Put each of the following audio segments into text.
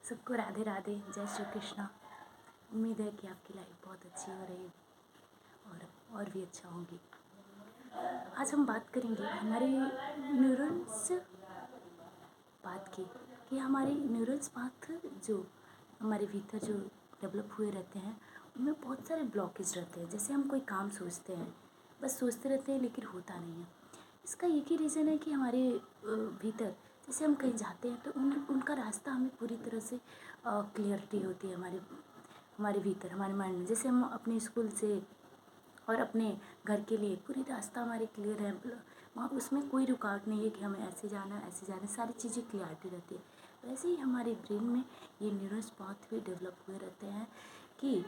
सबको राधे राधे, जय श्री कृष्णा। उम्मीद है कि आपकी लाइफ बहुत अच्छी हो रही और भी अच्छा होगी। आज हम बात करेंगे हमारे न्यूरॉन्स पाथ की, कि हमारे न्यूरॉन्स पाथ जो हमारे भीतर जो डेवलप हुए रहते हैं उनमें बहुत सारे ब्लॉकेज रहते हैं। जैसे हम कोई काम सोचते हैं, बस सोचते रहते हैं लेकिन होता नहीं है। इसका एक ही रीज़न है कि हमारे भीतर, जैसे हम कहीं जाते हैं तो उनका रास्ता हमें पूरी तरह से क्लियरिटी होती है हमारे भीतर, हमारे माइंड में। जैसे हम अपने स्कूल से और अपने घर के लिए पूरी रास्ता हमारे क्लियर है, वहाँ उसमें कोई रुकावट नहीं है कि हमें ऐसे जाना है ऐसे जाना है, सारी चीज़ें क्लियरिटी रहती है। वैसे ही हमारे ब्रेन में ये न्यूरॉन्स पाथ भी डेवलप हुए रहते हैं कि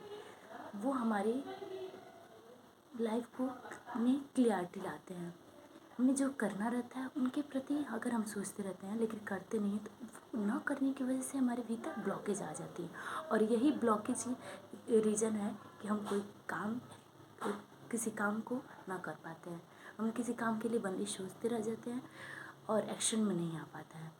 वो हमारी लाइफ को में क्लियरिटी लाते हैं। हमें जो करना रहता है उनके प्रति अगर हम सोचते रहते हैं लेकिन करते नहीं हैं तो न करने की वजह से हमारे भीतर ब्लॉकेज आ जाती है। और यही ब्लॉकेज ही रीज़न है कि हम कोई काम, किसी काम को ना कर पाते हैं। हम किसी काम के लिए बनली सोचते रह जाते हैं और एक्शन में नहीं आ पाता है।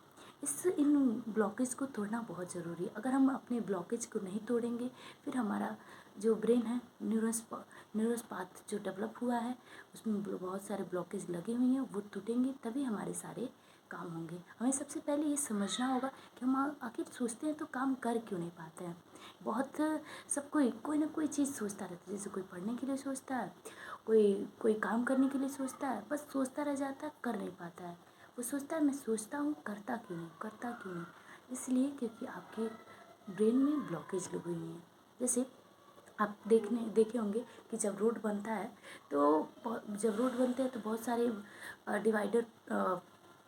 इन ब्लॉकेज को तोड़ना बहुत ज़रूरी है। अगर हम अपने ब्लॉकेज को नहीं तोड़ेंगे, फिर हमारा जो ब्रेन है, न्यूरॉन्स पाथ जो डेवलप हुआ है उसमें बहुत सारे ब्लॉकेज लगे हुए हैं, वो टूटेंगे तभी हमारे सारे काम होंगे। हमें सबसे पहले ये समझना होगा कि हम आखिर सोचते हैं तो काम कर क्यों नहीं पाते हैं। बहुत सब कोई ना कोई चीज़ सोचता रहता है। जैसे कोई पढ़ने के लिए सोचता है, कोई काम करने के लिए सोचता है, बस सोचता रह जाता है, कर नहीं पाता है। वो सोचता है मैं सोचता हूँ, करता क्यों नहीं। इसलिए क्योंकि आपके ब्रेन में ब्लॉकेज लगी हुई है। जैसे आप देखे होंगे कि जब रोड बनता है तो जब रोड बनते हैं तो बहुत सारे डिवाइडर,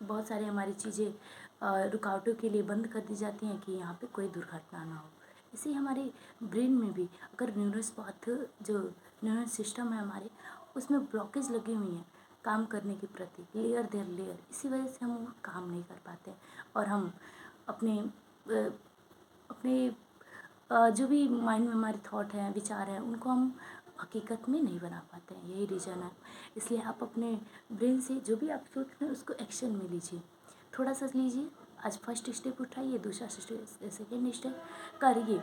बहुत सारे हमारी चीज़ें रुकावटों के लिए बंद कर दी जाती हैं कि यहाँ पे कोई दुर्घटना ना हो। इसी हमारे ब्रेन में भी अगर न्यूरॉन्स पाथ, जो न्यूरॉन सिस्टम है हमारे, उसमें ब्लॉकेज लगी हुई हैं काम करने के प्रति, लेयर देर लेयर, इसी वजह से हम वो काम नहीं कर पाते और हम अपने अपने जो भी माइंड में हमारे थॉट हैं, विचार हैं, उनको हम हकीकत में नहीं बना पाते हैं। यही रीज़न है। इसलिए आप अपने ब्रेन से जो भी आप सोच रहे हैं उसको एक्शन में लीजिए, थोड़ा सा लीजिए। आज फर्स्ट स्टेप उठाइए, दूसरा सेकेंड स्टेप करिए।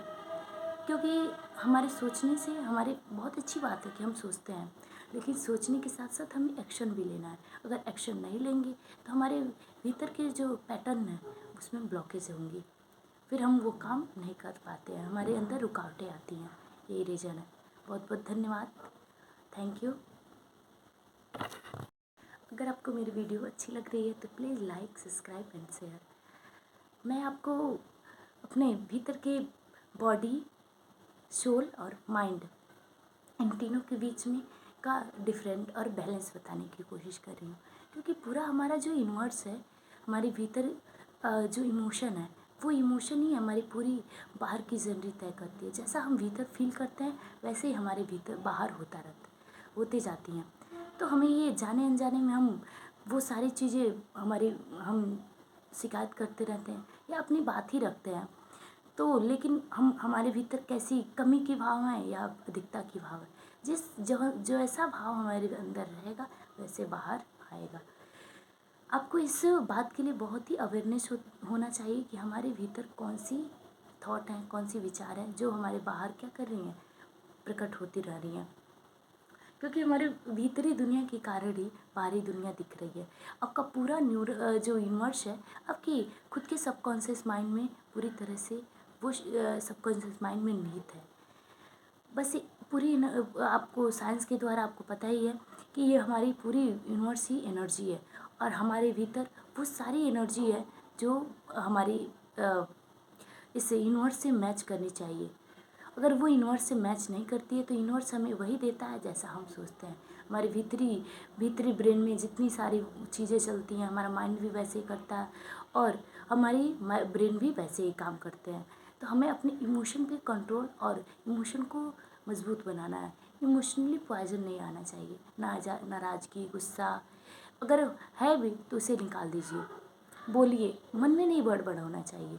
क्योंकि हमारे सोचने से, हमारे बहुत अच्छी बात है कि हम सोचते हैं, लेकिन सोचने के साथ साथ हमें एक्शन भी लेना है। अगर एक्शन नहीं लेंगे तो हमारे भीतर के जो पैटर्न है उसमें ब्लॉकेज होंगी, फिर हम वो काम नहीं कर पाते हैं, हमारे अंदर रुकावटें आती हैं। यही रीज़न है। बहुत बहुत धन्यवाद। Thank you. अगर आपको मेरी वीडियो अच्छी लग रही है तो please like, subscribe and share. मैं आपको अपने भीतर के बॉडी, सोल और माइंड, इन तीनों के बीच में का डिफरेंट और बैलेंस बताने की कोशिश कर रही हूँ। क्योंकि पूरा हमारा जो यूनिवर्स है, हमारे भीतर जो इमोशन है, वो इमोशन ही हमारी पूरी बाहर की ज़िंदगी तय करती है। जैसा हम भीतर फील करते हैं वैसे ही हमारे भीतर बाहर होते जाती हैं। तो हमें ये जाने अनजाने में हम वो सारी चीज़ें हम शिकायत करते रहते हैं या अपनी बात ही रखते हैं। तो लेकिन हमारे भीतर कैसी कमी की भाव है या अधिकता की भाव है, जो ऐसा भाव हमारे अंदर रहेगा वैसे बाहर आएगा। आपको इस बात के लिए बहुत ही अवेयरनेस होना चाहिए कि हमारे भीतर कौन सी थॉट हैं, कौन सी विचार हैं जो हमारे बाहर क्या कर रही हैं, प्रकट होती रह रही हैं। क्योंकि हमारे भीतरी दुनिया के कारण ही बाहरी दुनिया दिख रही है। आपका पूरा जो यूनिवर्स है आपकी खुद के सबकॉन्शियस माइंड में पूरी तरह से वो सबकॉन्शियस माइंड में निहित है। बस पूरी आपको साइंस के द्वारा आपको पता ही है कि ये हमारी पूरी यूनिवर्स ही एनर्जी है और हमारे भीतर वो सारी एनर्जी है जो हमारी इस यूनिवर्स से मैच करनी चाहिए। अगर वो यूनिवर्स से मैच नहीं करती है तो यूनिवर्स हमें वही देता है जैसा हम सोचते हैं। हमारे भीतरी ब्रेन में जितनी सारी चीज़ें चलती हैं, हमारा माइंड भी वैसे ही करता है और हमारी ब्रेन भी वैसे ही काम करते हैं। तो हमें अपने इमोशन पे कंट्रोल और इमोशन को मजबूत बनाना है। इमोशनली पॉइजन नहीं आना चाहिए, नाराज़गी, गुस्सा अगर है भी तो उसे निकाल दीजिए, बोलिए। मन में नहीं बड़बड़ होना चाहिए।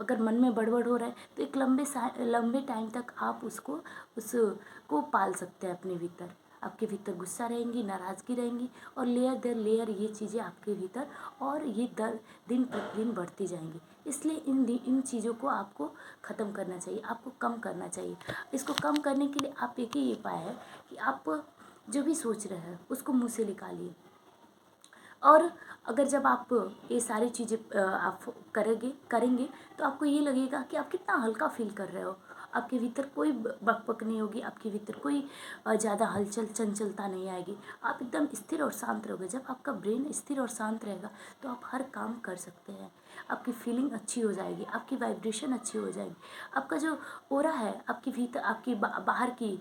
अगर मन में बड़बड़ हो रहा है तो एक लंबे टाइम तक आप उसको पाल सकते हैं अपने भीतर। आपके भीतर गुस्सा रहेंगी, नाराज़गी रहेंगी और लेयर दर लेयर ये चीज़ें आपके भीतर और ये दिन प्रतिदिन बढ़ती जाएंगी। इसलिए इन चीज़ों को आपको ख़त्म करना चाहिए, आपको कम करना चाहिए। इसको कम करने के लिए आप एक ही उपाय है कि आप जो भी सोच रहे हैं उसको मुँह से निकालिए। और अगर जब आप ये सारी चीज़ें आप करेंगे तो आपको ये लगेगा कि आप कितना हल्का फील कर रहे हो। आपके भीतर कोई बकबक नहीं होगी, आपके भीतर कोई ज़्यादा हलचल चंचलता नहीं आएगी। आप एकदम स्थिर और शांत रहोगे। जब आपका ब्रेन स्थिर और शांत रहेगा तो आप हर काम कर सकते हैं। आपकी फीलिंग अच्छी हो जाएगी, आपकी वाइब्रेशन अच्छी हो जाएगी, आपका जो ऑरा है आपके भीतर, आपकी बाहर की,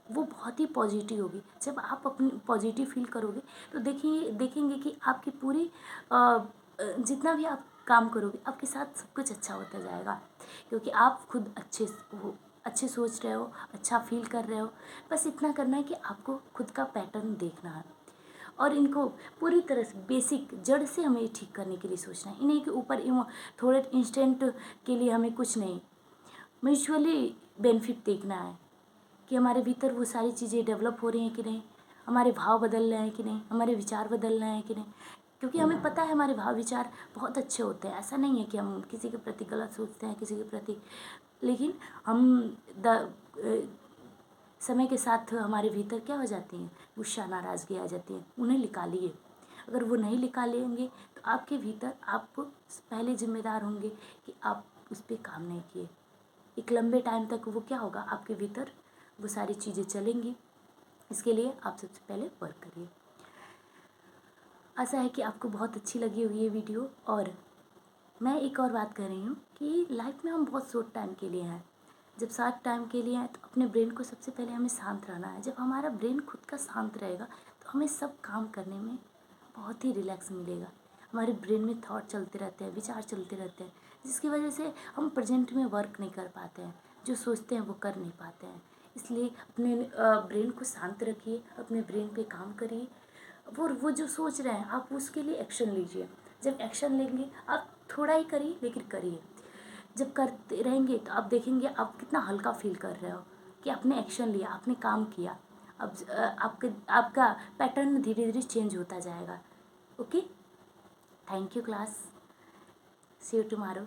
वो बहुत ही पॉजिटिव होगी। जब आप अपनी पॉजिटिव फील करोगे तो देखेंगे कि आपकी पूरी जितना भी आप काम करोगे आपके साथ सब कुछ अच्छा होता जाएगा, क्योंकि आप खुद अच्छे सोच रहे हो, अच्छा फील कर रहे हो। बस इतना करना है कि आपको खुद का पैटर्न देखना है और इनको पूरी तरह से बेसिक जड़ से हमें ठीक करने के लिए सोचना है। इन्हीं के ऊपर थोड़े इंस्टेंट के लिए हमें कुछ नहीं, म्यूचुअली बेनिफिट देखना है कि हमारे भीतर वो सारी चीज़ें डेवलप हो रही हैं कि नहीं, हमारे भाव बदल रहे हैं कि नहीं, हमारे विचार बदल रहे हैं कि नहीं। क्योंकि हमें पता है हमारे भाव विचार बहुत अच्छे होते हैं। ऐसा नहीं है कि हम किसी के प्रति गलत सोचते हैं, किसी के प्रति, लेकिन हम समय के साथ हमारे भीतर क्या हो जाती हैं, गुस्सा नाराज़गी आ जाती है। उन्हें निकालिए। अगर वो नहीं निकालेंगे तो आपके भीतर आप पहले जिम्मेदार होंगे कि आप उस पर काम नहीं किए। एक लंबे टाइम तक वो क्या होगा, आपके भीतर वो सारी चीज़ें चलेंगी। इसके लिए आप सबसे पहले वर्क करिए। आशा है कि आपको बहुत अच्छी लगी होगी ये वीडियो। और मैं एक और बात कर रही हूँ कि लाइफ में हम बहुत शॉर्ट टाइम के लिए हैं। जब शॉर्ट टाइम के लिए हैं तो अपने ब्रेन को सबसे पहले हमें शांत रहना है। जब हमारा ब्रेन खुद का शांत रहेगा तो हमें सब काम करने में बहुत ही रिलैक्स मिलेगा। हमारे ब्रेन में थॉट चलते रहते हैं, विचार चलते रहते हैं, जिसकी वजह से हम प्रेजेंट में वर्क नहीं कर पाते हैं, जो सोचते हैं वो कर नहीं पाते हैं। इसलिए अपने ब्रेन को शांत रखिए, अपने ब्रेन पे काम करिए। वो जो सोच रहे हैं आप उसके लिए एक्शन लीजिए। जब एक्शन लेंगे आप थोड़ा ही करिए लेकिन करिए। जब करते रहेंगे तो आप देखेंगे आप कितना हल्का फील कर रहे हो कि आपने एक्शन लिया, आपने काम किया। अब आपका पैटर्न धीरे धीरे चेंज होता जाएगा। Okay, thank you class, see you tomorrow.